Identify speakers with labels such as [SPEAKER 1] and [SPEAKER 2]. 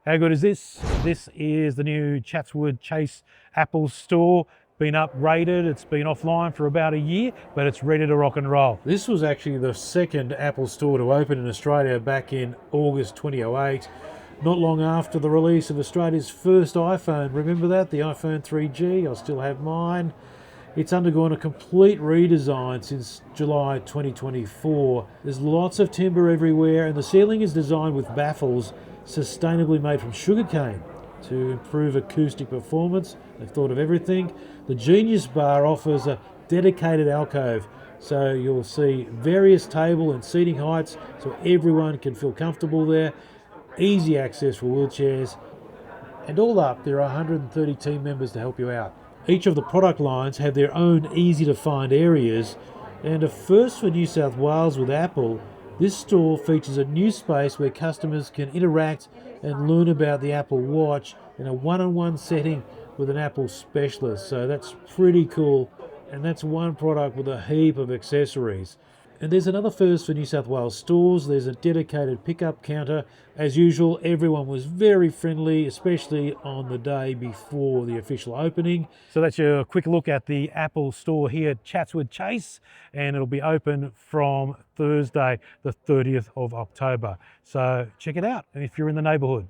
[SPEAKER 1] How good is this? This is the new Chatswood Chase Apple store. Been upgraded, it's been offline for about a year, but it's ready to rock and roll. This was actually the second Apple store to open in Australia back in August 2008, not long after the release of Australia's first iPhone. Remember that? The iPhone 3G, I still have mine. It's undergone a complete redesign since July 2024. There's lots of timber everywhere, and the ceiling is designed with baffles sustainably made from sugarcane to improve acoustic performance. They've thought of everything. The Genius Bar offers a dedicated alcove, so you'll see various table and seating heights so everyone can feel comfortable there. Easy access for wheelchairs. And all up, there are 130 team members to help you out. Each of the product lines have their own easy to find areas, and a first for New South Wales with Apple, this store features a new space where customers can interact and learn about the Apple Watch in a one-on-one setting with an Apple specialist. So that's pretty cool, and that's one product with a heap of accessories. And there's another first for New South Wales stores. There's a dedicated pickup counter. As usual, everyone was very friendly, especially on the day before the official opening. So that's your quick look at the Apple store here at Chatswood Chase, and it'll be open from Thursday, the 30th of October. So check it out if you're in the neighbourhood.